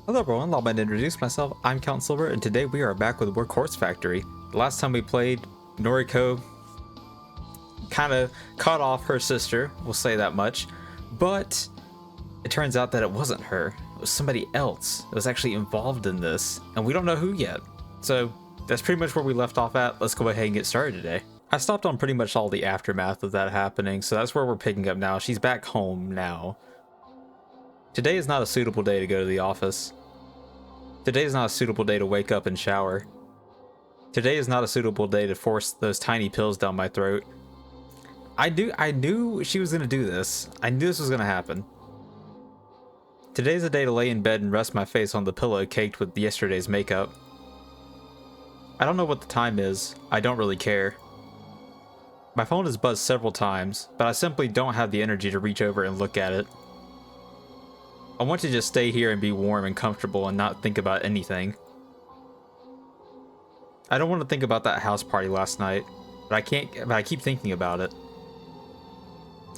Hello everyone, allow me to introduce myself. I'm Count Silver, and today we are back with Workhorse Factory. The last time we played, Noriko kind of caught off her sister, we'll say that much, but it turns out that it wasn't her. It was somebody else that was actually involved in this, and we don't know who yet. So that's pretty much where we left off at. Let's go ahead and get started today. I stopped on pretty much all the aftermath of that happening, so that's where we're picking up now. She's back home now. Today is not a suitable day to go to the office. Today is not a suitable day to wake up and shower. Today is not a suitable day to force those tiny pills down my throat. I knew she was going to do this. I knew this was going to happen. Today's a day to lay in bed and rest my face on the pillow caked with yesterday's makeup. I don't know what the time is. I don't really care. My phone has buzzed several times, but I simply don't have the energy to reach over and look at it. I want to just stay here and be warm and comfortable and not think about anything. I don't want to think about that house party last night, but I keep thinking about it.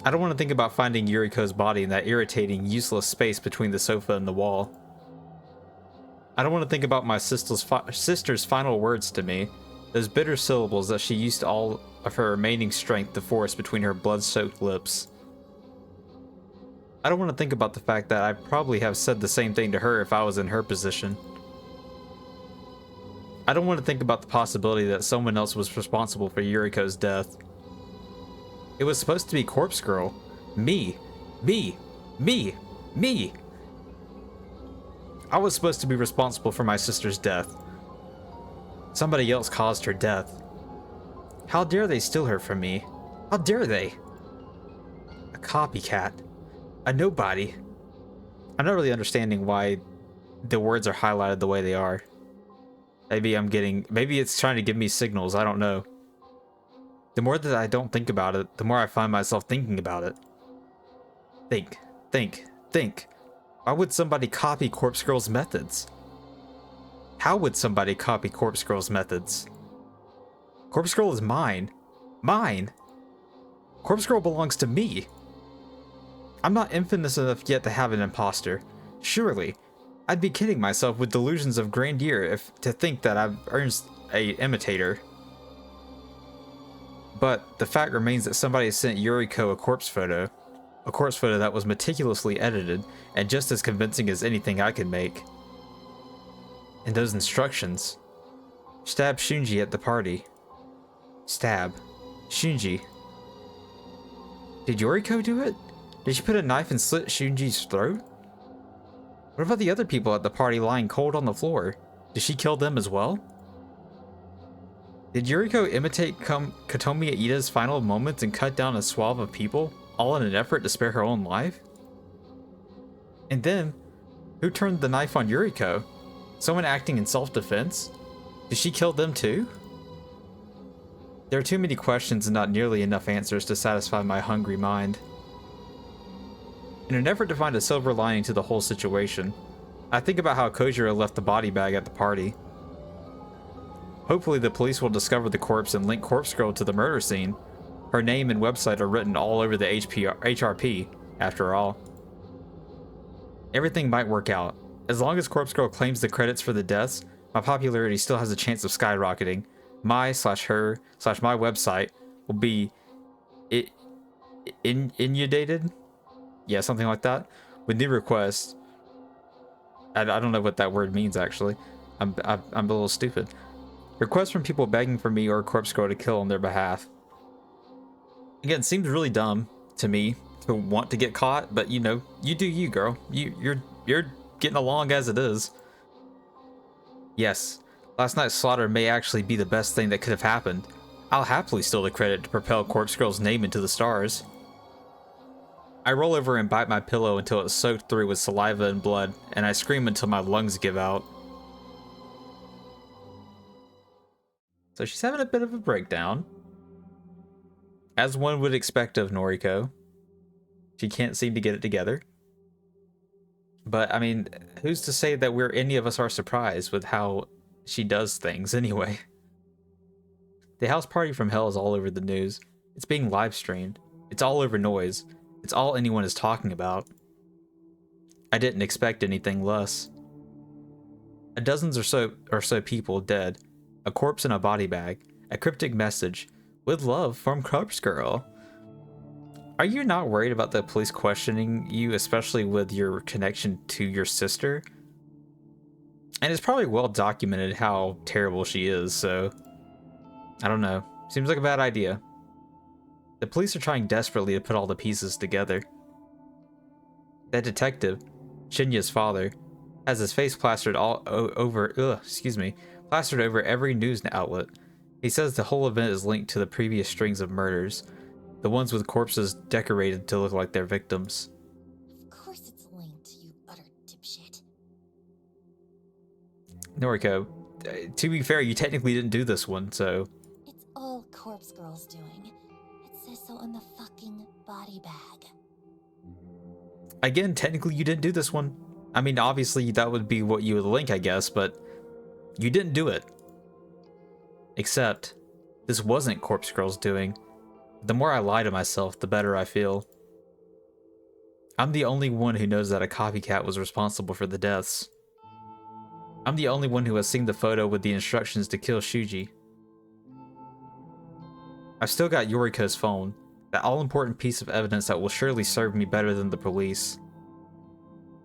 I don't want to think about finding Yuriko's body in that irritating, useless space between the sofa and the wall. I don't want to think about my sister's final words to me, those bitter syllables that she used all of her remaining strength to force between her blood-soaked lips. I don't want to think about the fact that I probably have said the same thing to her if I was in her position. I don't want to think about the possibility that someone else was responsible for Yuriko's death. It was supposed to be Corpse Girl. Me. I was supposed to be responsible for my sister's death. Somebody else caused her death. How dare they steal her from me? How dare they? A copycat. A nobody. I'm not really understanding why the words are highlighted the way they are. Maybe it's trying to give me signals, I don't know. The more that I don't think about it, the more I find myself thinking about it. Think. Why would somebody copy Corpse Girl's methods? How would somebody copy Corpse Girl's methods? Corpse Girl is mine. Mine! Corpse Girl belongs to me. I'm not infamous enough yet to have an imposter. Surely, I'd be kidding myself with delusions of grandeur to think that I've earned an imitator. But the fact remains that somebody sent Yuriko a corpse photo that was meticulously edited and just as convincing as anything I could make. And those instructions. Stab Shunji at the party. Stab. Shunji. Did Yuriko do it? Did she put a knife and slit Shunji's throat? What about the other people at the party lying cold on the floor? Did she kill them as well? Did Yuriko imitate Kotomi Aida's final moments and cut down a swath of people, all in an effort to spare her own life? And then, who turned the knife on Yuriko? Someone acting in self-defense? Did she kill them too? There are too many questions and not nearly enough answers to satisfy my hungry mind. In an effort to find a silver lining to the whole situation, I think about how Kojiro left the body bag at the party. Hopefully the police will discover the corpse and link Corpse Girl to the murder scene. Her name and website are written all over the HRP, after all. Everything might work out. As long as Corpse Girl claims the credits for the deaths, my popularity still has a chance of skyrocketing. My/her/my website will be inundated? Yeah, something like that. With new requests. I don't know what that word means, actually. I'm a little stupid. Requests from people begging for me or Corpse Girl to kill on their behalf. Again, seems really dumb to me to want to get caught, but you know, you do you, girl. You're getting along as it is. Yes, last night's slaughter may actually be the best thing that could have happened. I'll happily steal the credit to propel Corpse Girl's name into the stars. I roll over and bite my pillow until it's soaked through with saliva and blood, and I scream until my lungs give out. So she's having a bit of a breakdown. As one would expect of Noriko. She can't seem to get it together. But, I mean, who's to say that any of us are surprised with how she does things anyway? The house party from hell is all over the news. It's being live streamed. It's all over noise. It's all anyone is talking about. I didn't expect anything less. A dozens or so people dead, a corpse in a body bag, a cryptic message, with love from Corpse Girl. Are you not worried about the police questioning you, especially with your connection to your sister? And it's probably well documented how terrible she is, so I don't know. Seems like a bad idea. The police are trying desperately to put all the pieces together. That detective, Shinya's father, has his face plastered plastered over every news outlet. He says the whole event is linked to the previous strings of murders, the ones with corpses decorated to look like their victims. Of course it's linked, you utter dipshit. Noriko, to be fair, you technically didn't do this one, so... It's all Corpse Girl's doing. It says so on the fucking body bag. Again, technically you didn't do this one. I mean, obviously that would be what you would link, I guess, but you didn't do it. Except, this wasn't Corpse Girl's doing. The more I lie to myself, the better I feel. I'm the only one who knows that a copycat was responsible for the deaths. I'm the only one who has seen the photo with the instructions to kill Shuji. I've still got Yoriko's phone, that all-important piece of evidence that will surely serve me better than the police.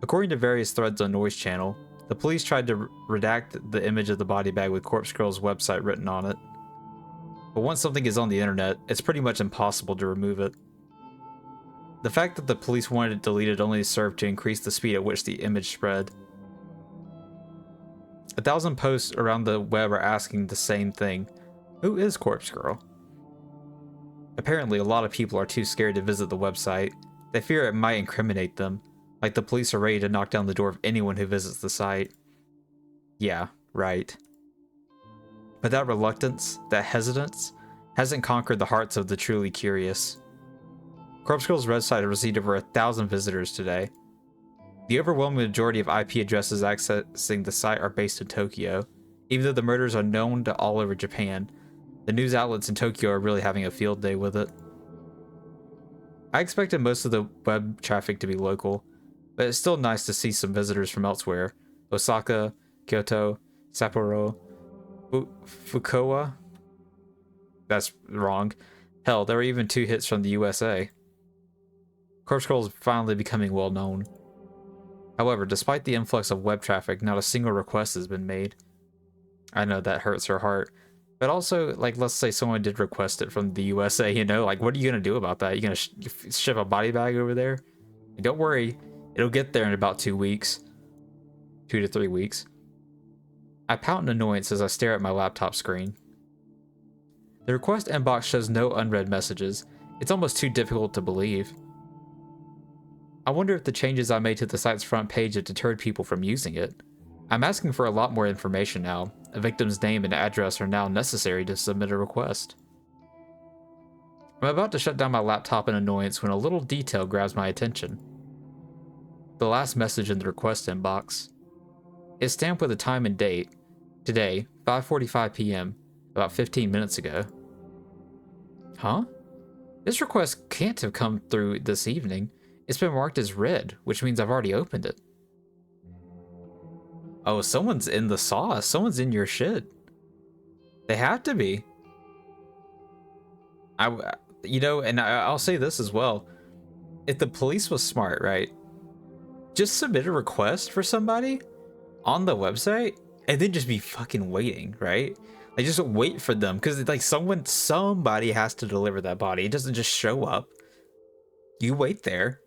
According to various threads on Noise Channel, the police tried to redact the image of the body bag with Corpse Girl's website written on it. But once something is on the internet, it's pretty much impossible to remove it. The fact that the police wanted it deleted only served to increase the speed at which the image spread. 1,000 posts around the web are asking the same thing. Who is Corpse Girl? Apparently, a lot of people are too scared to visit the website. They fear it might incriminate them, like the police are ready to knock down the door of anyone who visits the site. Yeah, right. But that reluctance, that hesitance, hasn't conquered the hearts of the truly curious. Corpse Girl's website has received over 1,000 visitors today. The overwhelming majority of IP addresses accessing the site are based in Tokyo. Even though the murders are known to all over Japan, the news outlets in Tokyo are really having a field day with it. I expected most of the web traffic to be local, but it's still nice to see some visitors from elsewhere. Osaka, Kyoto, Sapporo, Fukuoka? That's wrong. Hell, there were even 2 hits from the USA. Corpse Girl is finally becoming well known. However, despite the influx of web traffic, not a single request has been made. I know that hurts her heart. But also, like, let's say someone did request it from the USA, you know? Like, what are you going to do about that? You going to ship a body bag over there? And don't worry, it'll get there in about 2 weeks. 2 to 3 weeks. I pout in annoyance as I stare at my laptop screen. The request inbox shows no unread messages. It's almost too difficult to believe. I wonder if the changes I made to the site's front page have deterred people from using it. I'm asking for a lot more information now. A victim's name and address are now necessary to submit a request. I'm about to shut down my laptop in annoyance when a little detail grabs my attention. The last message in the request inbox. It's stamped with a time and date. Today, 5:45 p.m., about 15 minutes ago. Huh? This request can't have come through this evening. It's been marked as read, which means I've already opened it. Oh, someone's in the sauce. Someone's in your shit. They have to be. I'll say this as well. If the police was smart, right? Just submit a request for somebody on the website and then just be fucking waiting, right? Like, just wait for them, because like somebody has to deliver that body. It doesn't just show up. You wait there.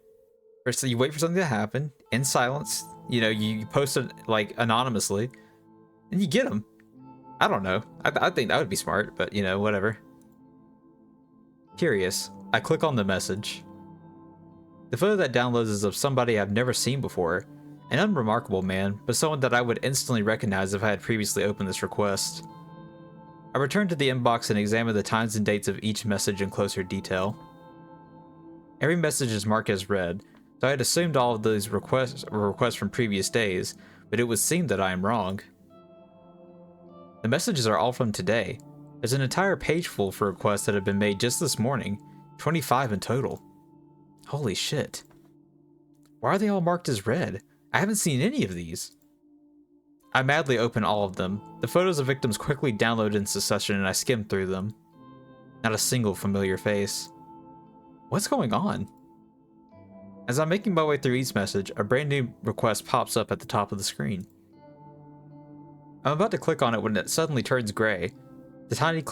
Or so you wait for something to happen in silence. You know, you post it like anonymously, and you get them. I don't know. I think that would be smart, but you know, whatever. Curious. I click on the message. The photo that downloads is of somebody I've never seen before. An unremarkable man, but someone that I would instantly recognize if I had previously opened this request. I return to the inbox and examine the times and dates of each message in closer detail. Every message is marked as read, so I had assumed all of these requests were requests from previous days, but it would seem that I am wrong. The messages are all from today. There's an entire page full for requests that have been made just this morning, 25 in total. Holy shit. Why are they all marked as read? I haven't seen any of these. I madly open all of them. The photos of victims quickly download in succession and I skim through them. Not a single familiar face. What's going on? As I'm making my way through each message, a brand new request pops up at the top of the screen. I'm about to click on it when it suddenly turns gray. The tiny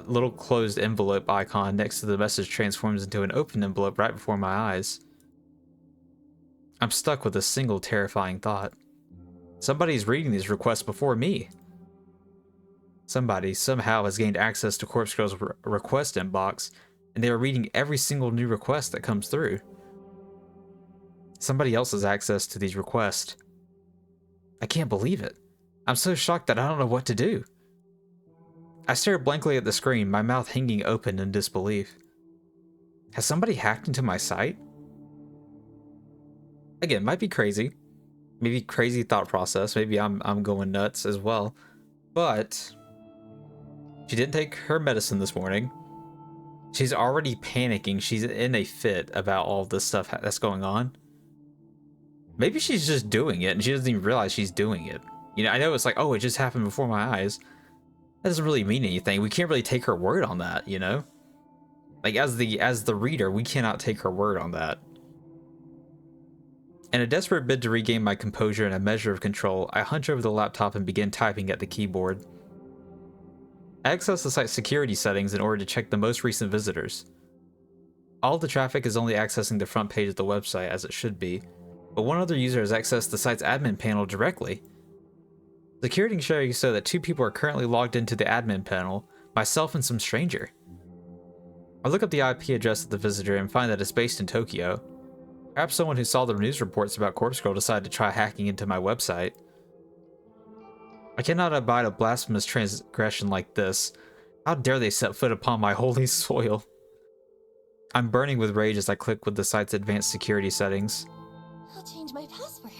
little closed envelope icon next to the message transforms into an open envelope right before my eyes. I'm stuck with a single terrifying thought. Somebody's reading these requests before me. Somebody somehow has gained access to Corpse Girl's request inbox, and they are reading every single new request that comes through. Somebody else has access to these requests. I can't believe it. I'm so shocked that I don't know what to do. I stare blankly at the screen, my mouth hanging open in disbelief. Has somebody hacked into my site? Again, might be crazy. Maybe crazy thought process. Maybe I'm going nuts as well. But she didn't take her medicine this morning. She's already panicking. She's in a fit about all this stuff that's going on. Maybe she's just doing it and she doesn't even realize she's doing it. You know, I know it's like, oh, it just happened before my eyes. That doesn't really mean anything. We can't really take her word on that, you know? Like, as the reader, we cannot take her word on that. In a desperate bid to regain my composure and a measure of control, I hunch over the laptop and begin typing at the keyboard. I access the site's security settings in order to check the most recent visitors. All the traffic is only accessing the front page of the website, as it should be, but one other user has accessed the site's admin panel directly. Security shows so that 2 people are currently logged into the admin panel, myself and some stranger. I look up the IP address of the visitor and find that it's based in Tokyo. Perhaps someone who saw the news reports about Corpse Girl decided to try hacking into my website. I cannot abide a blasphemous transgression like this. How dare they set foot upon my holy soil? I'm burning with rage as I click with the site's advanced security settings. I'll change my password.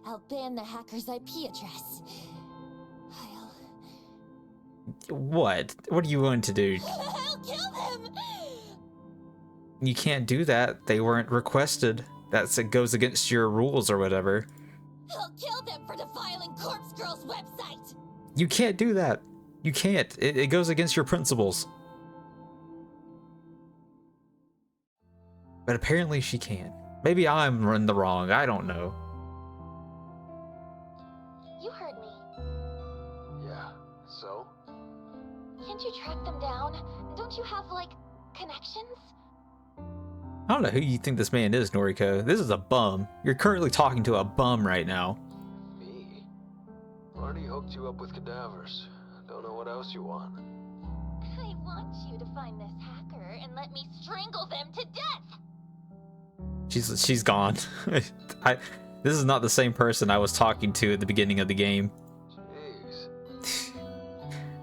I'll ban the hacker's IP address. What? What are you going to do? I'll kill them! You can't do that. They weren't requested. It goes against your rules or whatever. I'll kill them for defiling Corpse Girl's website! You can't do that. You can't. It goes against your principles. But apparently she can. Maybe I'm in the wrong. I don't know. You heard me. Yeah, so? Can't you track them down? Don't you have, like, connections? I don't know who you think this man is, Noriko. This is a bum. You're currently talking to a bum right now. Me? Already hooked you up with cadavers. Don't know what else you want. I want you to find this hacker and let me strangle them to death! She's gone. This is not the same person I was talking to at the beginning of the game. Jeez.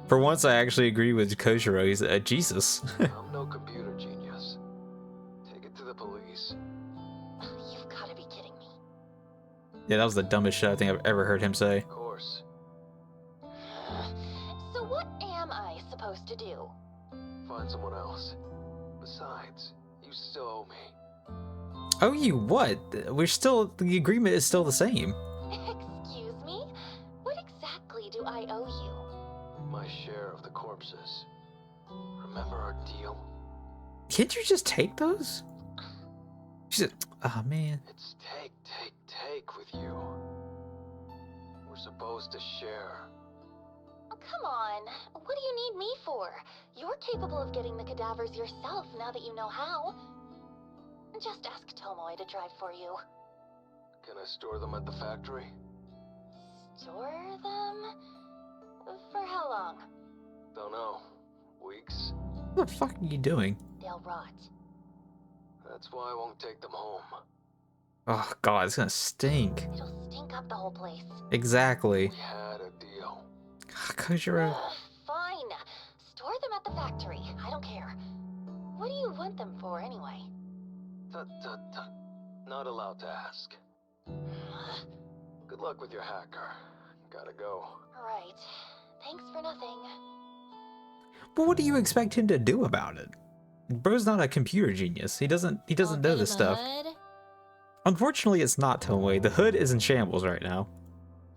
For once, I actually agree with Kojiro. He's Jesus. I'm no computer genius. Take it to the police. You've gotta be kidding me. Yeah, that was the dumbest shit I think I've ever heard him say. Of course. So what am I supposed to do? Find someone else. Besides, you still owe me. Oh, you what? The agreement is still the same. Excuse me? What exactly do I owe you? My share of the corpses. Remember our deal? Can't you just take those? She said, oh man. It's take with you. We're supposed to share. Oh, come on. What do you need me for? You're capable of getting the cadavers yourself now that you know how. Just ask Tomoe to drive for you. Can I store them at the factory? Store them? For how long? Don't know. Weeks? What the fuck are you doing? They'll rot. That's why I won't take them home. Oh god, it's gonna stink. It'll stink up the whole place. Exactly. We had a deal. Kojiro. Fine. Store them at the factory. I don't care. What do you want them for, anyway? Tut. Not allowed to ask. Good luck with your hacker. Gotta go. Right. Thanks for nothing. But what do you expect him to do about it? Bro's not a computer genius. He doesn't know this stuff. Unfortunately, it's not Tomoe. The hood is in shambles right now.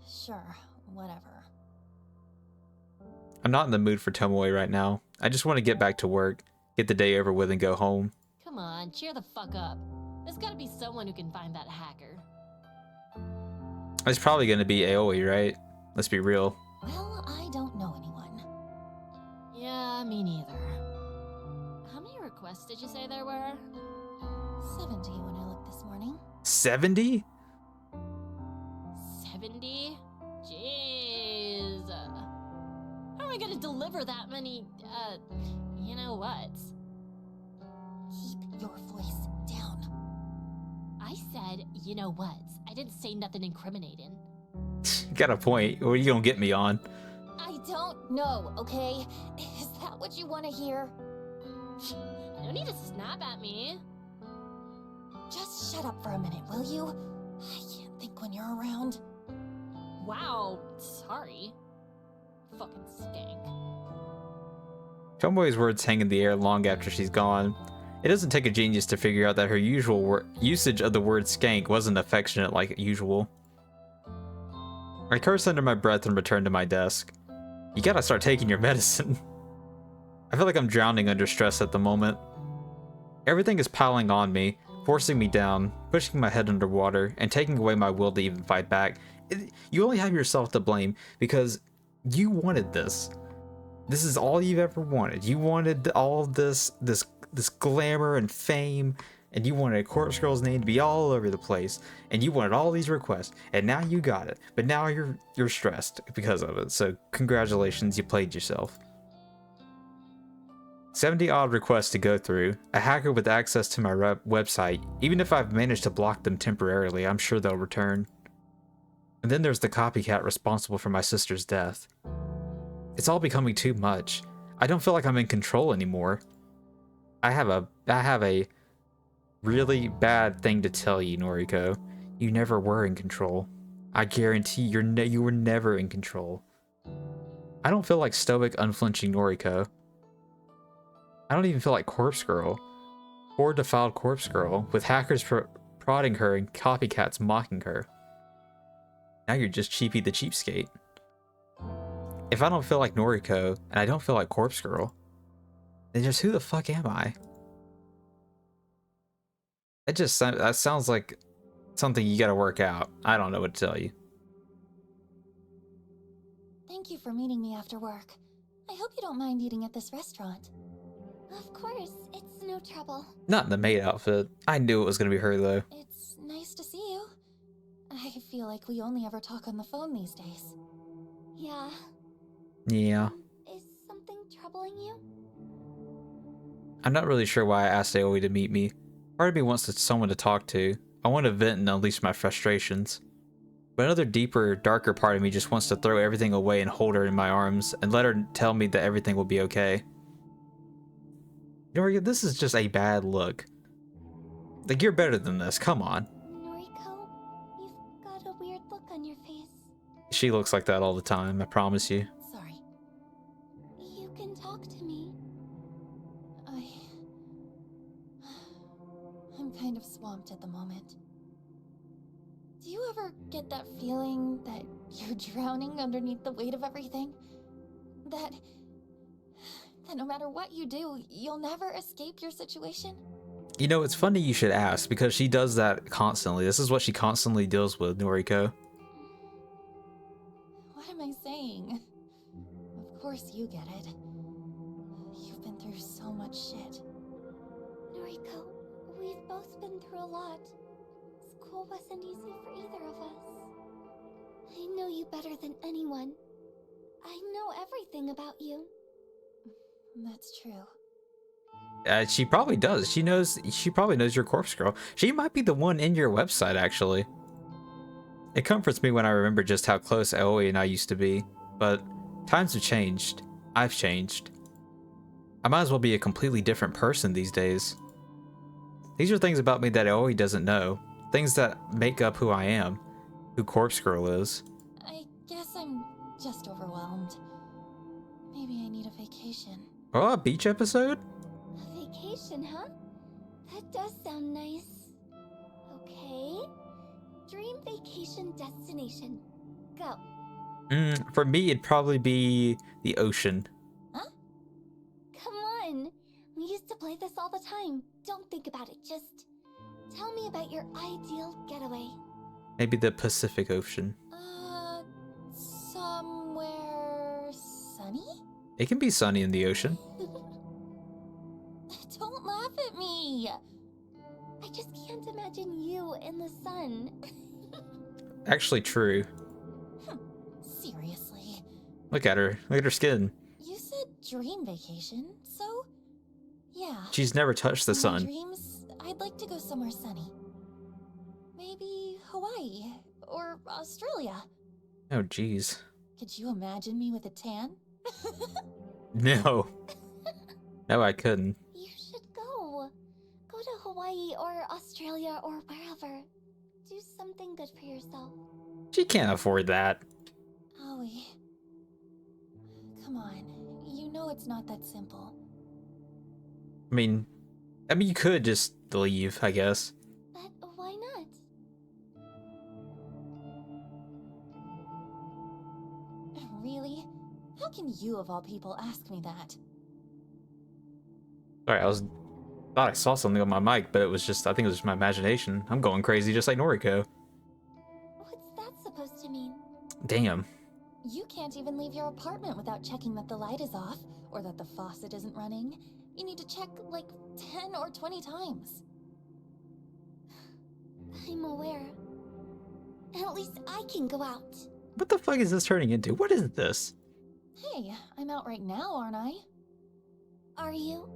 Sure. whatever. I'm not in the mood for Tomoe right now. I just want to get back to work, get the day over with, and go home. Come on, cheer the fuck up. There's gotta be someone who can find that hacker. It's probably going to be Aoi, right? Let's be real. Well, I don't know anyone. Yeah, me neither. How many requests did you say there were? 70 when I looked this morning. 70? 70? Jeez. How am I gonna deliver that many, you know what? Keep your voice down. I said, you know what? I didn't say nothing incriminating. Got a point. What are you going to get me on? I don't know, okay? Is that what you want to hear? No need to snap at me. Just shut up for a minute, will you? I can't think when you're around. Wow, sorry. Fucking skank. Tomoe's words hang in the air long after she's gone. It doesn't take a genius to figure out that her usual usage of the word skank wasn't affectionate like usual. I curse under my breath and return to my desk. You gotta start taking your medicine. I feel like I'm drowning under stress at the moment. Everything is piling on me, forcing me down, pushing my head underwater, and taking away my will to even fight back. You only have yourself to blame because you wanted this. This is all you've ever wanted. You wanted all this glamour and fame, and you wanted a corpse girl's name to be all over the place, and you wanted all these requests, and now you got it. But now you're stressed because of it. So congratulations, you played yourself. 70 odd requests to go through, a hacker with access to my website. Even if I've managed to block them temporarily, I'm sure they'll return. And then there's the copycat responsible for my sister's death. It's all becoming too much. I don't feel like I'm in control anymore. I have a really bad thing to tell you, Noriko. You never were in control. I guarantee you were never in control. I don't feel like stoic, unflinching Noriko. I don't even feel like Corpse Girl. Poor defiled Corpse Girl, with hackers prodding her and copycats mocking her. Now you're just Cheapy the Cheapskate. If I don't feel like Noriko, and I don't feel like Corpse Girl, then just who the fuck am I? That sounds like something you gotta work out. I don't know what to tell you. Thank you for meeting me after work. I hope you don't mind eating at this restaurant. Of course, it's no trouble. Not in the maid outfit. I knew it was gonna be her though. It's nice to see you. I feel like we only ever talk on the phone these days. Yeah. Yeah. Is something troubling you? I'm not really sure why I asked Aoi to meet me. Part of me wants someone to talk to. I want to vent and unleash my frustrations. But another deeper, darker part of me just wants to throw everything away and hold her in my arms and let her tell me that everything will be okay. Noriko, this is just a bad look. Like, you're better than this, come on. Noriko, you've got a weird look on your face. She looks like that all the time, I promise you. Sorry. You can talk to me. I'm kind of swamped at the moment. Do you ever get that feeling that you're drowning underneath the weight of everything? That no matter what you do, you'll never escape your situation? You know, it's funny you should ask, because she does that constantly. This is what she constantly deals with, Noriko. What am I saying? Of course you get it. You've been through so much shit. Noriko, we've both been through a lot. School wasn't easy for either of us. I know you better than anyone. I know everything about you. That's true. She probably does. She probably knows your Corpse Girl. She might be the one in your website, actually. It comforts me when I remember just how close Aoi and I used to be. But times have changed. I've changed. I might as well be a completely different person these days. These are things about me that Aoi doesn't know. Things that make up who I am. Who Corpse Girl is. I guess I'm just overwhelmed. Maybe I need a vacation. Oh, a beach episode? A vacation, huh? That does sound nice. Okay. Dream vacation destination. Go. For me, it'd probably be the ocean. Huh? Come on. We used to play this all the time. Don't think about it. Just tell me about your ideal getaway. Maybe the Pacific Ocean. Somewhere sunny? It can be sunny in the ocean. Don't laugh at me. I just can't imagine you in the sun. Actually true. Seriously. Look at her. Look at her skin. You said dream vacation, so yeah. She's never touched the In my sun. dreams, I'd like to go somewhere sunny. Maybe Hawaii or Australia. Oh, jeez. Could you imagine me with a tan? No. No, I couldn't. You should go. Go to Hawaii or Australia or wherever. Do something good for yourself. She can't afford that. Aoi. Come on. You know it's not that simple. I mean, you could just leave, I guess. But why not? Really? How can you, of all people, ask me that? Sorry, thought I saw something on my mic, but it was just, I think it was just my imagination. I'm going crazy just like Noriko. What's that supposed to mean? Damn. You can't even leave your apartment without checking that the light is off or that the faucet isn't running. You need to check like 10 or 20 times. I'm aware. At least I can go out. What the fuck is this turning into? What is this? Hey, I'm out right now, aren't I? Are you?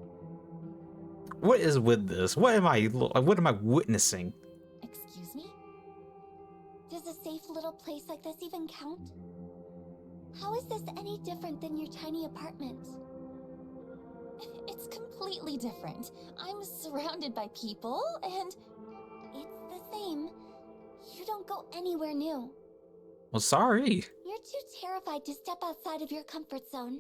What is with this? What am I witnessing? Excuse me? Does a safe little place like this even count? How is this any different than your tiny apartment? It's completely different. I'm surrounded by people, and It's the same. You don't go anywhere new. Well, sorry. You're too terrified to step outside of your comfort zone.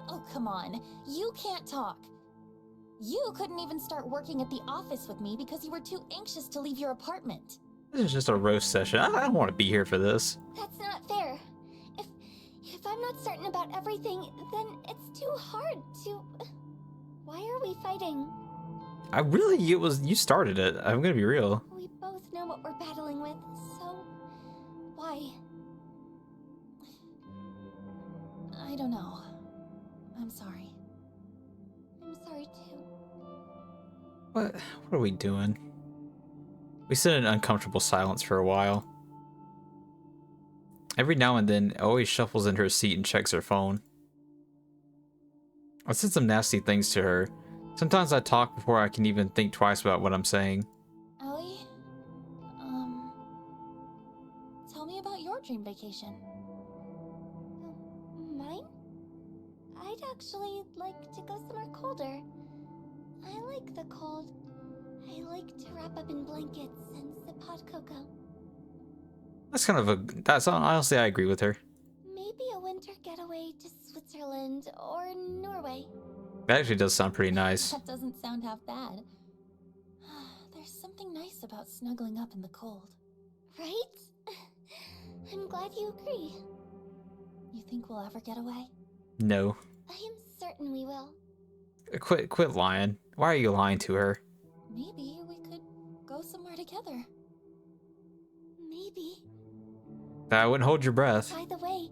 oh, come on. You can't talk. You couldn't even start working at the office with me because you were too anxious to leave your apartment. This is just a roast session. I don't want to be here for this. That's not fair. If I'm not certain about everything, then it's too hard to... Why are we fighting? You started it. I'm gonna be real. We both know what we're battling with, so... Why? I don't know. I'm sorry. I'm sorry too. What are we doing? We sit in uncomfortable silence for a while. Every now and then, Aoi shuffles into her seat and checks her phone. I said some nasty things to her. Sometimes I talk before I can even think twice about what I'm saying. Ellie? Tell me about your dream vacation. Mine? I'd actually like to go somewhere colder. I like the cold. I like to wrap up in blankets and sip hot cocoa. That's honestly, I agree with her. Maybe a winter getaway to Switzerland or Norway. That actually does sound pretty nice. That doesn't sound half bad. There's something nice about snuggling up in the cold. Right? I'm glad you agree. You think we'll ever get away? No. I am certain we will. Quit lying. Why are you lying to her? Maybe we could go somewhere together. Maybe. I wouldn't hold your breath. By the way,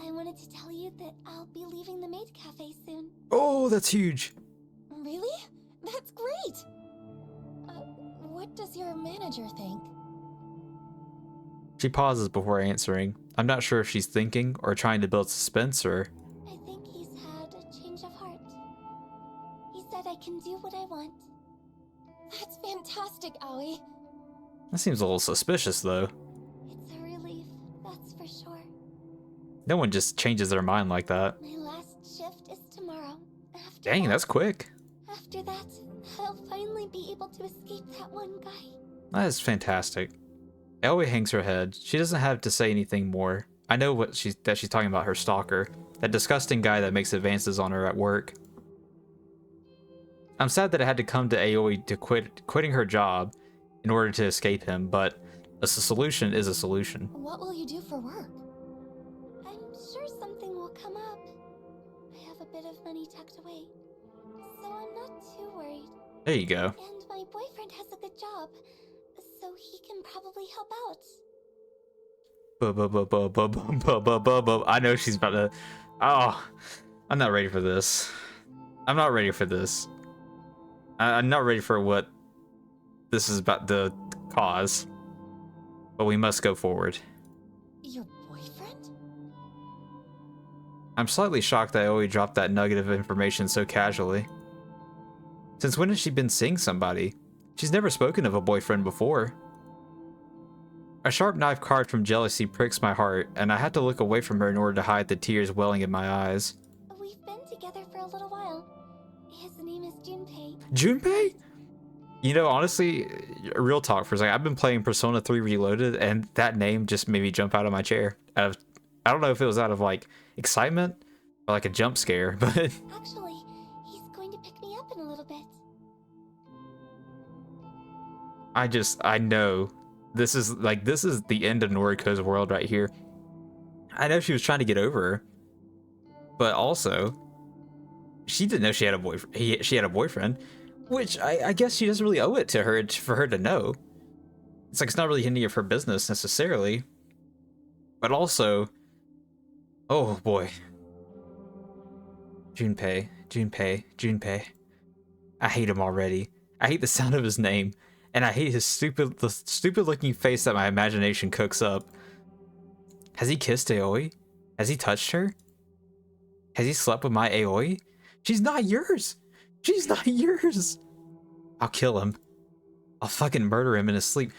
I wanted to tell you that I'll be leaving the maid cafe soon. Oh, that's huge. Really? That's great! What does your manager think? She pauses before answering. I'm not sure if she's thinking or trying to build suspense or... I think he's had a change of heart. He said I can do what I want. That's fantastic, Aoi. That seems a little suspicious, though. It's a relief, that's for sure. No one just changes their mind like that. My last shift is tomorrow. Dang, that's quick. After that, I'll finally be able to escape that one guy. That is fantastic. Aoi hangs her head. She doesn't have to say anything more. I know that she's talking about her stalker. That disgusting guy that makes advances on her at work. I'm sad that it had to come to Aoi to quitting her job in order to escape him, but A solution is a solution. What will you do for work? I'm sure something will come up. I have a bit of money tucked away, so I'm not too worried. There you go. And my boyfriend has a good job, so he can probably help out. I know she's about to. Oh, I'm not ready for this. I'm not ready for this. I'm not ready for what this is about to cause. But we must go forward. Your boyfriend? I'm slightly shocked that Aoi dropped that nugget of information so casually. Since when has she been seeing somebody? She's never spoken of a boyfriend before. A sharp knife carved from jealousy pricks my heart, and I had to look away from her in order to hide the tears welling in my eyes. We've been together for a little while. His name is Junpei. Junpei? You know, honestly, real talk for a second, I've been playing Persona 3 Reloaded, and that name just made me jump out of my chair. I don't know if it was out of, like, excitement or, like, a jump scare, but... Actually, he's going to pick me up in a little bit. I know. This is the end of Noriko's world right here. I know she was trying to get over her, but also, she didn't know she had a boyfriend. She had a boyfriend, which I guess she doesn't really owe it to her for her to know. It's like it's not really any of her business necessarily, but also, oh boy, Junpei. I hate him already. I hate the sound of his name. And I hate the stupid looking face that my imagination cooks up. Has he kissed Aoi? Has he touched her? Has he slept with my Aoi? She's not yours! She's not yours! I'll kill him. I'll fucking murder him in his sleep.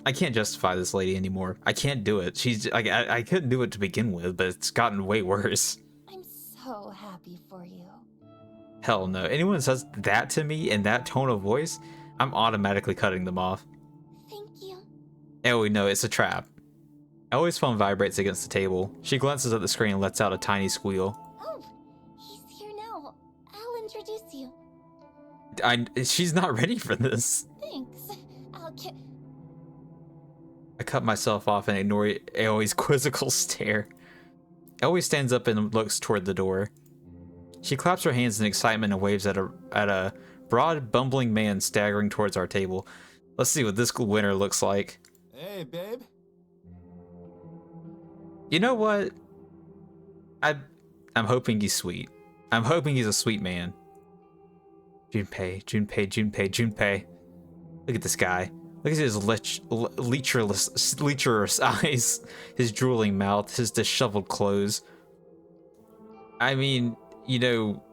I can't justify this lady anymore. I can't do it. She's like, I couldn't do it to begin with, but it's gotten way worse. I'm so happy for you. Hell no. Anyone says that to me in that tone of voice, I'm automatically cutting them off. Thank you. Aoi, no, it's a trap. Aoi's phone vibrates against the table. She glances at the screen and lets out a tiny squeal. Oh, he's here now. I'll introduce you. She's not ready for this. Thanks. I cut myself off and ignore Aoi's quizzical stare. Aoi stands up and looks toward the door. She claps her hands in excitement and waves at a broad, bumbling man staggering towards our table. Let's see what this winner looks like. Hey, babe. You know what? I'm hoping he's sweet. I'm hoping he's a sweet man. Junpei. Look at this guy. Look at his lecherous eyes, his drooling mouth, his disheveled clothes. I mean, you know,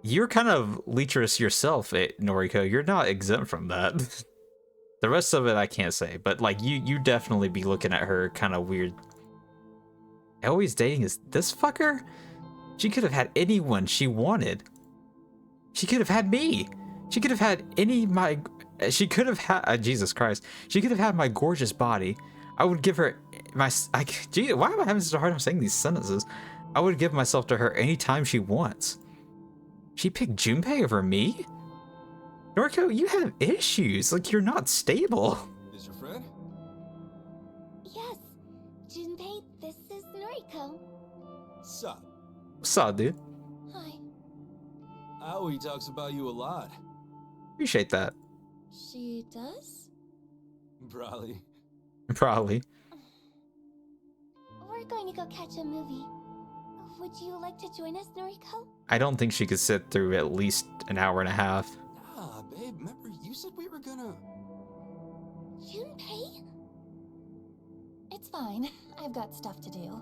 you're kind of lecherous yourself, Noriko. You're not exempt from that. The rest of it I can't say, but like you definitely be looking at her kind of weird. Aoi's dating is this fucker? She could have had anyone she wanted. She could have had me. She could have had she could have had Jesus Christ. She could have had my gorgeous body. I would give her gee, why am I having such a hard time saying these sentences? I would give myself to her anytime she wants. She picked Junpei over me? Noriko, you have issues. Like, you're not stable. Is your friend? Yes, Junpei, this is Noriko. Sup? Saw, dude. Hi. Aoi talks about you a lot. Appreciate that. She does? Probably. Probably. We're going to go catch a movie. Would you like to join us, Noriko? I don't think she could sit through at least an hour and a half. Nah, babe, remember you said we were gonna... Junpei? It's fine. I've got stuff to do.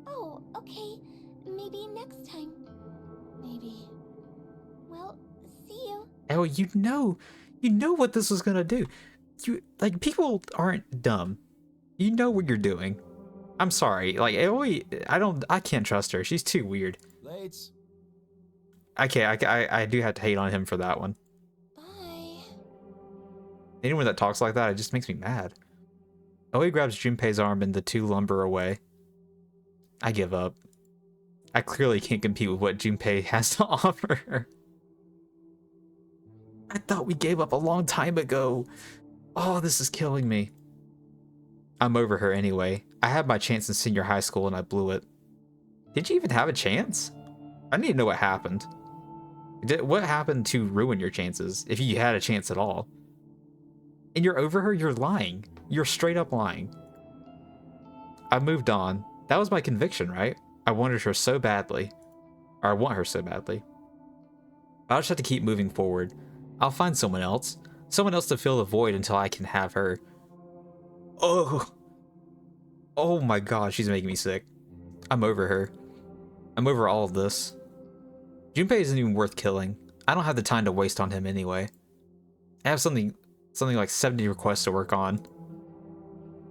Oh, okay. Maybe next time. Maybe. Well, see you. Oh, you know what this was gonna do. Like, people aren't dumb. You know what you're doing. I'm sorry. Like, Aoi, I can't trust her. She's too weird. Lates. Okay, I do have to hate on him for that one. Bye. Anyone that talks like that, it just makes me mad. Aoi grabs Junpei's arm and the two lumber away. I give up. I clearly can't compete with what Junpei has to offer. I thought we gave up a long time ago. Oh, this is killing me. I'm over her anyway. I had my chance in senior high school and I blew it. Did you even have a chance? I need to know what happened. What happened to ruin your chances, if you had a chance at all? And you're over her? You're lying. You're straight up lying. I moved on. That was my conviction, right? I wanted her so badly. Or I want her so badly. I'll just have to keep moving forward. I'll find someone else. Someone else to fill the void until I can have her. Oh. Oh my god, she's making me sick. I'm over her. I'm over all of this. Junpei isn't even worth killing. I don't have the time to waste on him anyway. I have something like 70 requests to work on.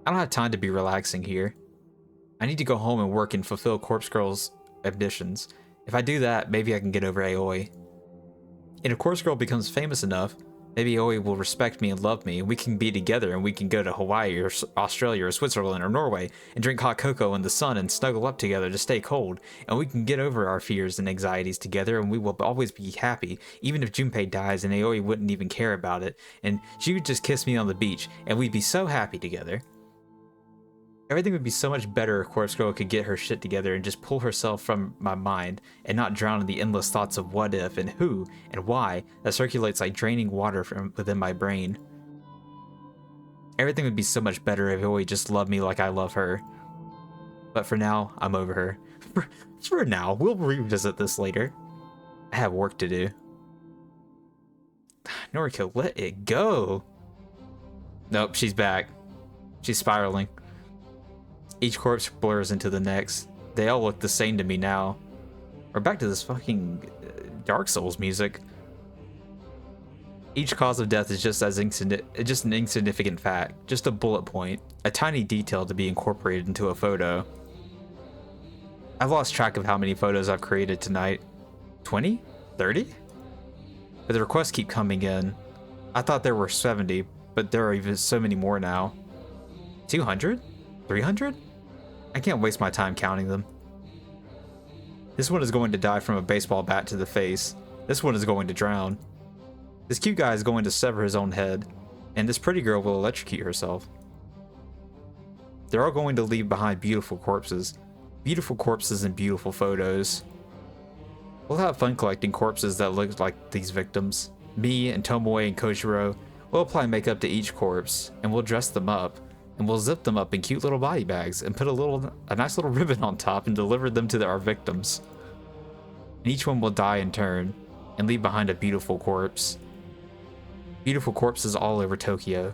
I don't have time to be relaxing here. I need to go home and work and fulfill Corpse Girl's ambitions. If I do that, maybe I can get over Aoi. And if Corpse Girl becomes famous enough, maybe Aoi will respect me and love me, and we can be together and we can go to Hawaii or Australia or Switzerland or Norway and drink hot cocoa in the sun and snuggle up together to stay cold, and we can get over our fears and anxieties together, and we will always be happy, even if Junpei dies and Aoi wouldn't even care about it, and she would just kiss me on the beach, and we'd be so happy together. Everything would be so much better if Corpse Girl could get her shit together and just pull herself from my mind and not drown in the endless thoughts of what if and who and why that circulates like draining water from within my brain. Everything would be so much better if Aoi just loved me like I love her. But for now, I'm over her. For now, we'll revisit this later. I have work to do. Noriko, let it go. Nope, she's back. She's spiraling. Each corpse blurs into the next. They all look the same to me now. We're back to this fucking Dark Souls music. Each cause of death is just an insignificant fact, just a bullet point, a tiny detail to be incorporated into a photo. I've lost track of how many photos I've created tonight. 20? 30? But the requests keep coming in. I thought there were 70, but there are even so many more now. 200? 300? I can't waste my time counting them. This one is going to die from a baseball bat to the face. This one is going to drown. This cute guy is going to sever his own head. And this pretty girl will electrocute herself. They're all going to leave behind beautiful corpses. Beautiful corpses and beautiful photos. We'll have fun collecting corpses that look like these victims. Me and Tomoe and Kojiro will apply makeup to each corpse, and we'll dress them up. And we'll zip them up in cute little body bags and put a nice little ribbon on top and deliver them to our victims. And each one will die in turn and leave behind a beautiful corpse. Beautiful corpses all over Tokyo.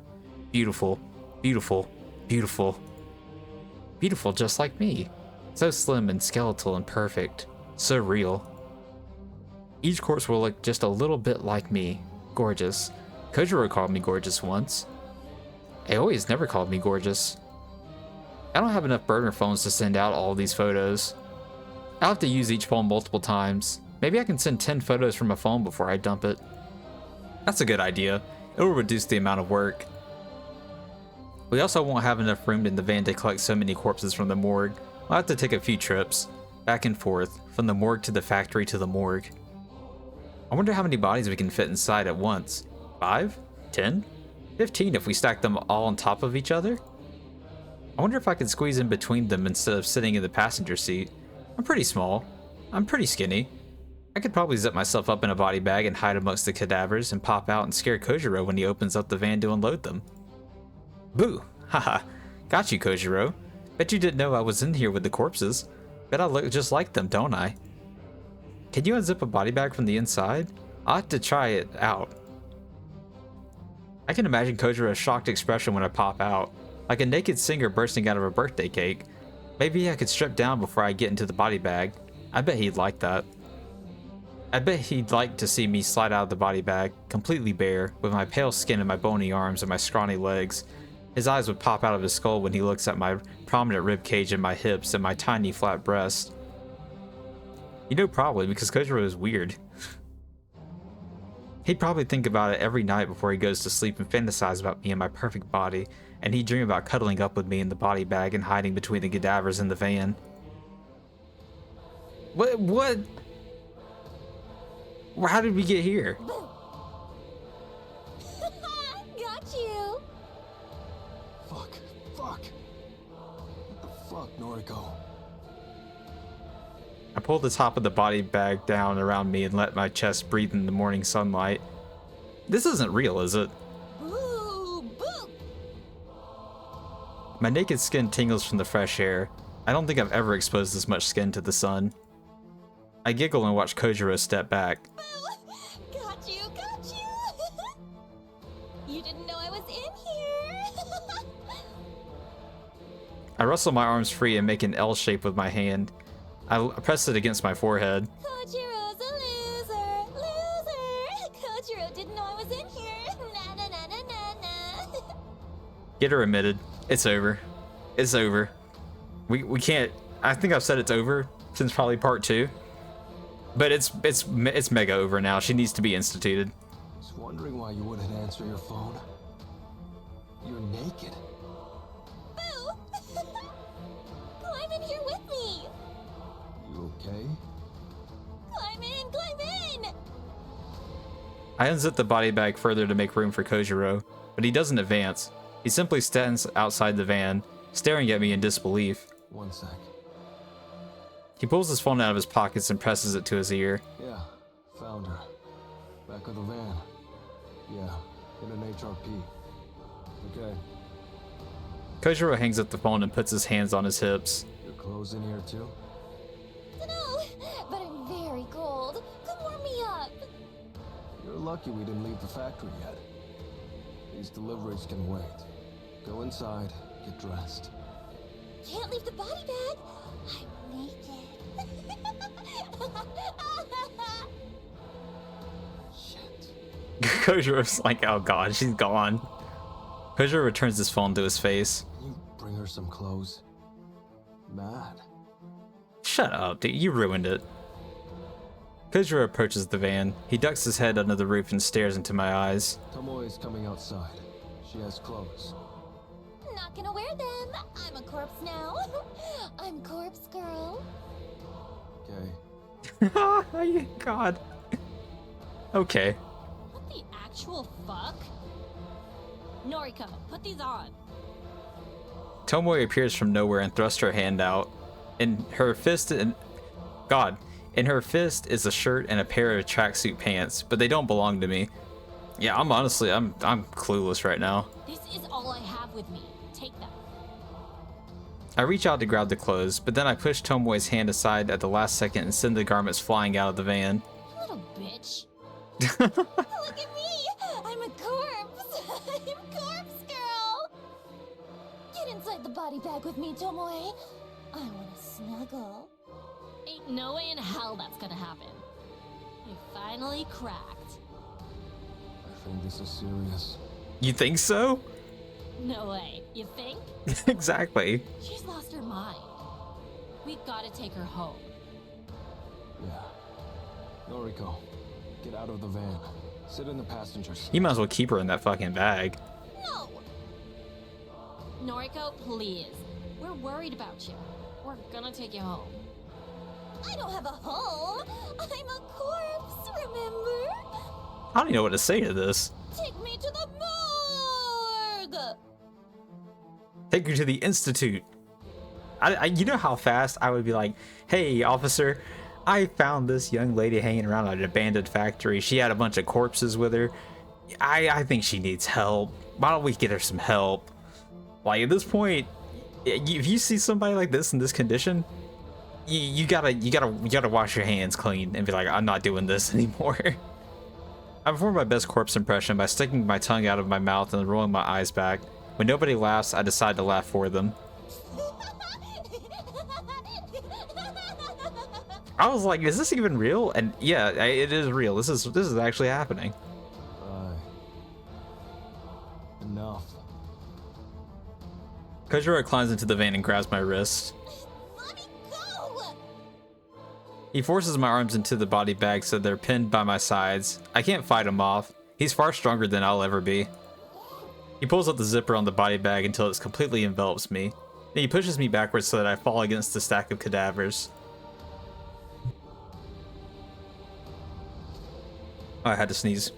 Beautiful, beautiful, beautiful. Beautiful just like me. So slim and skeletal and perfect. So real. Each corpse will look just a little bit like me. Gorgeous. Kojiro called me gorgeous once. Aoi has never called me gorgeous. I don't have enough burner phones to send out all of these photos. I'll have to use each phone multiple times. Maybe I can send 10 photos from a phone before I dump it. That's a good idea. It will reduce the amount of work. We also won't have enough room in the van to collect so many corpses from the morgue. We'll have to take a few trips, back and forth, from the morgue to the factory to the morgue. I wonder how many bodies we can fit inside at once. 5? 10? 15 if we stack them all on top of each other? I wonder if I could squeeze in between them instead of sitting in the passenger seat. I'm pretty small. I'm pretty skinny. I could probably zip myself up in a body bag and hide amongst the cadavers and pop out and scare Kojiro when he opens up the van to unload them. Boo! Haha. Got you, Kojiro. Bet you didn't know I was in here with the corpses. Bet I look just like them, don't I? Can you unzip a body bag from the inside? I'll have to try it out. I can imagine Kojiro's shocked expression when I pop out, like a naked singer bursting out of a birthday cake. Maybe I could strip down before I get into the body bag. I bet he'd like that. I bet he'd like to see me slide out of the body bag, completely bare, with my pale skin and my bony arms and my scrawny legs. His eyes would pop out of his skull when he looks at my prominent rib cage and my hips and my tiny flat breast. You know, probably because Kojiro is weird. He'd probably think about it every night before he goes to sleep and fantasize about me and my perfect body, and he'd dream about cuddling up with me in the body bag and hiding between the cadavers in the van. What? How did we get here? Got you! fuck, Noriko? I pulled the top of the body bag down around me and let my chest breathe in the morning sunlight. This isn't real, is it? Boo! Boo! My naked skin tingles from the fresh air. I don't think I've ever exposed this much skin to the sun. I giggle and watch Kojiro step back. Boo! Got you, got you! You didn't know I was in here! I wrestle my arms free and make an L shape with my hand. I press it against my forehead. Kojiro's a loser! Loser! Kojiro didn't know I was in here! Na na na na na na! Get her admitted. It's over. It's over. We can't. I think I've said it's over since probably part 2. But it's mega over now. She needs to be instituted. Just wondering why you wouldn't answer your phone. You're naked. Boo! Climb in here with me! You okay? Climb in, climb in! I unzip the body bag further to make room for Kojiro, but he doesn't advance. He simply stands outside the van, staring at me in disbelief. One sec. He pulls his phone out of his pockets and presses it to his ear. Yeah, found her. Back of the van. Yeah, in an HRP. Okay, Kojiro hangs up the phone and puts his hands on his hips. your clothes in here too? Dunno, but I'm very cold. Come warm me up. You're lucky we didn't leave the factory yet. These deliveries can wait. Go inside, get dressed. Can't leave the body bag. I'm naked. Shit. Kojiro's like, oh god, she's gone. Kojiro returns his phone to his face. Can you bring her some clothes? Mad. Shut up, dude, you ruined it. Kojiro approaches the van. He ducks his head under the roof and stares into my eyes. Tomoe is coming outside. She has clothes. Not gonna wear them. I'm a corpse now. I'm corpse girl. Okay. God. Okay. What the actual fuck? Noriko, put these on. Tomoe appears from nowhere and thrusts her hand out. In her fist is a shirt and a pair of tracksuit pants, but they don't belong to me. Yeah, I'm clueless right now. This is all I have with me. Take them. I reach out to grab the clothes, but then I push Tomoe's hand aside at the last second and send the garments flying out of the van. You little bitch. Look at me. I'm a corpse. I'm corpse girl. Get inside the body bag with me, Tomoe. I want to snuggle. Ain't no way in hell that's gonna happen. You finally cracked. I think this is serious. You think so? No way. You think? Exactly. She's lost her mind. We gotta take her home. Yeah. Noriko, get out of the van. Sit in the passenger seat. You might as well keep her in that fucking bag. No! Noriko, please. We're worried about you. We're gonna take you home. I don't have a home. I'm a corpse, remember? I don't even know what to say to this. Take me to the morgue. Take her to the institute. You know how fast I would be like, hey, officer, I found this young lady hanging around at an abandoned factory. She had a bunch of corpses with her. I think she needs help. Why don't we get her some help? Like, at this point, if you see somebody like this in this condition, you gotta wash your hands clean and be like, I'm not doing this anymore. I perform my best corpse impression by sticking my tongue out of my mouth and rolling my eyes back. When nobody laughs, I decide to laugh for them. I was like, is this even real? And yeah, it is real. This is actually happening. Enough. Kojiro climbs into the van and grabs my wrist. Let me go. He forces my arms into the body bag so they're pinned by my sides. I can't fight him off. He's far stronger than I'll ever be. He pulls up the zipper on the body bag until it completely envelops me. Then he pushes me backwards so that I fall against the stack of cadavers. Oh, I had to sneeze.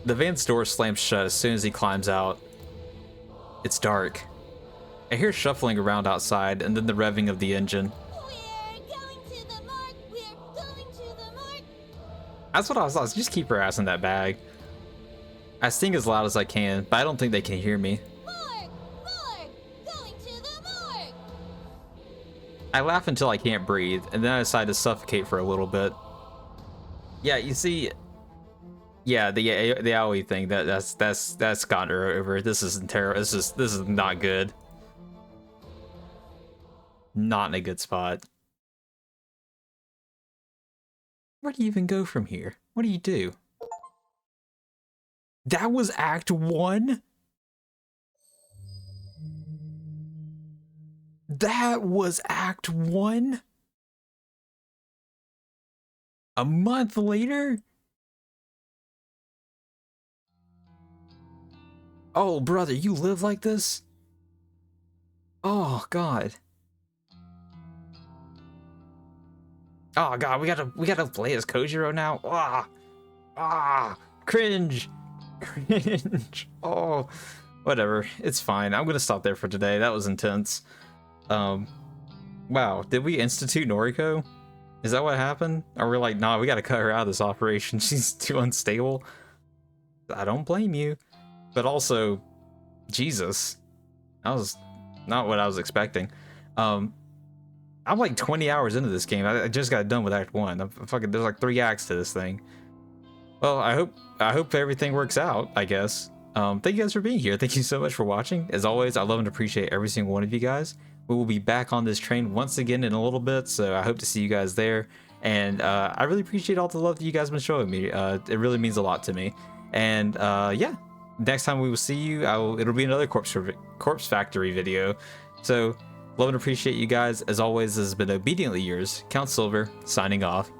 The van's door slams shut as soon as he climbs out. It's dark. I hear shuffling around outside and then the revving of the engine. We're going to the mark. We're going to the mark. That's what I was just keep her ass in that bag. I sing as loud as I can, but I don't think they can hear me. Mark. Mark. Going to the mark. I laugh until I can't breathe, and then I decide to suffocate for a little bit. Yeah, you see, yeah, the AOE thing that's gotten her over. This isn't terrible. This is not good. Not in a good spot. Where do you even go from here? What do you do? That was Act 1? That was Act 1? A month later? Oh, brother, you live like this? Oh, God. Oh, God, we gotta play as Kojiro now? Cringe. Cringe. Oh, whatever. It's fine. I'm gonna stop there for today. That was intense. Wow, did we institute Noriko? Is that what happened? Or we're like, nah, we gotta cut her out of this operation. She's too unstable. I don't blame you. But also, Jesus. That was not what I was expecting. I'm like 20 hours into this game. I just got done with Act 1. There's like 3 acts to this thing. Well, I hope everything works out, I guess. Thank you guys for being here. Thank you so much for watching. As always, I love and appreciate every single one of you guys. We will be back on this train once again in a little bit, so I hope to see you guys there. And I really appreciate all the love that you guys have been showing me. It really means a lot to me. And yeah, next time we will see you, it'll be another Corpse Factory video. So love and appreciate you guys. As always, this has been Obediently Yours, Count Silver, signing off.